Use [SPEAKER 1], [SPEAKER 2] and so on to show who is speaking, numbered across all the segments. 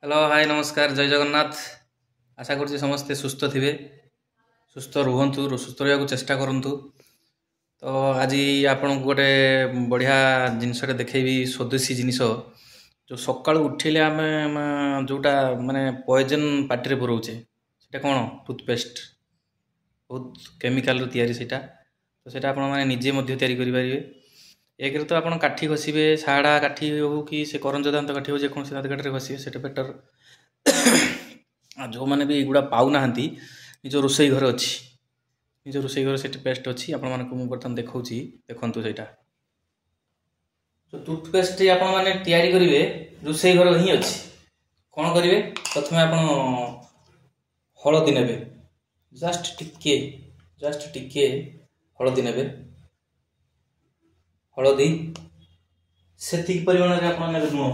[SPEAKER 1] Hello hi नमस्कार जय जगन्नाथ। आशा करुँचे समस्ते सुस्थ थे, सुस्थ रुहतु, सुस्थ रहा चेष्टा करूँ। तो आज आपन को गोटे बढ़िया जिनसटे देखेबी स्वदेशी जिनिस जो सकाळु उठिले आम जोटा माने पॉइजन पार्टी पुराऊे से कौन टूथपेस्ट बहुत केमिकाल तैयारी सेटा। तो सेटा आपण माने निजे मध्य तैयारी करि परिबे। एक तो आप काठी घषिबे, साड़ा काठी हो कि से करंज दांत काठी हो जेकोसी दांत काठी घषिबे सेटा बेटर। जो मैंने भी एगुड़ा पाऊना निज रोसई घर अच्छी, निज रोसई घर से पेस्ट अच्छी आपण मानक बर्तमान देखौछि देखंतु सेटा। जो टूथपेस्ट आपण माने तैयारी करिवे रोसई घर ही अच्छी। कौन करिवे प्रथमे आपण हळदी नेबे, जस्ट टिके हळदी नेबे। हळदी सेतिक परिमाण रे आपण नेबे लुण,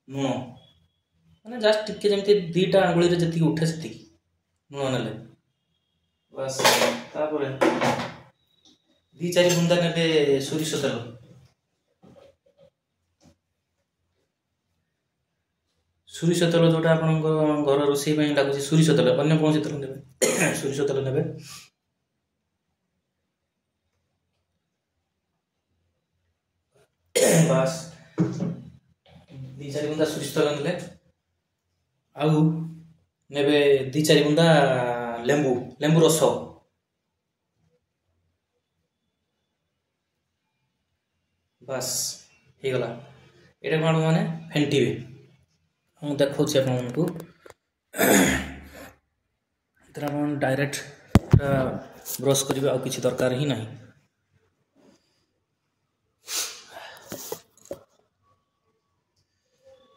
[SPEAKER 1] लुण माने जस्ट टिके जमती दीटा आंगुली रे जति उठे सेति लुण नेले बस। तापर दी चारि बुंदा नेबे सोरिष तेल, सोरिष तेल जोटा आपण घर रोसई ପାଇଁ लागुची सोरिष तेल, अन्य कोन तेल नेबे सोरिष तेल नेबे। बस दी चारि बुंदा सोरिष तेल नेले आउ नेबे दी चारि बुंदा लेंबू रस। बस हे गला। एटा कोन माने फेंटीबे। हम देखौ छी आपन को इतरा मन डायरेक्ट ब्रश करिवे आ किछि दरकार ही नहीं।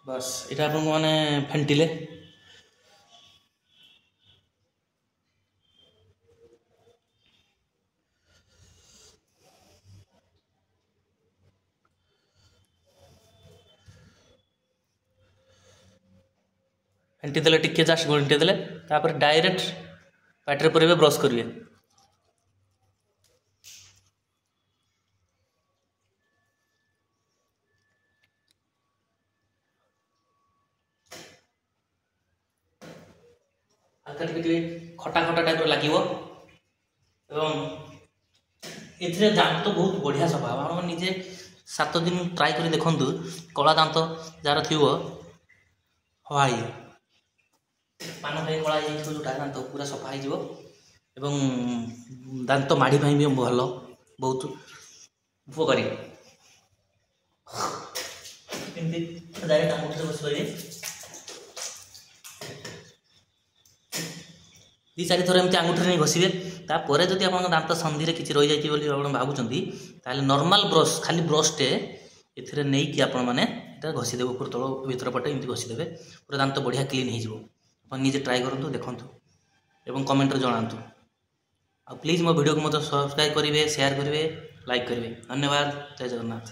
[SPEAKER 1] बस इटा आपन माने फेंटिले फेंटी देले टिके जस्ट घंटे देले तापर डायरेक्ट पार्टी पर ब्रश करिवे। हल्का टिके खटा खटा टाइप लगे एथिरे दांत तो बहुत बढ़िया सफा आप निजे 7 दिन ट्राई कर देखु। कला दांत जार थी हवाई पान खाई कला जो दांत पूरा सफा हो दांत माड़ी भी भल बहुत उपकारी। डायरेक्ट आंगुठी बस दी चारि थर एमती आंगुठी नहीं घषिबे। तापर जदि आप दांत संधि किसी रही जाए भावुंट ताले नॉर्मल ब्रश खाली ब्रशटे ए नहीं कि आपण मैंने घषीदेवे ऊपर तल भर पटे एमती घषीदेवे पूरा दांत बढ़िया क्लीन हो। निजे ट्राई करूँ देखूँ एवं कमेंट जनातु। आ प्लीज मो वीडियो को मतलब सब्सक्राइब करेंगे, शेयर करेंगे, लाइक करेंगे। धन्यवाद। जय जगन्नाथ।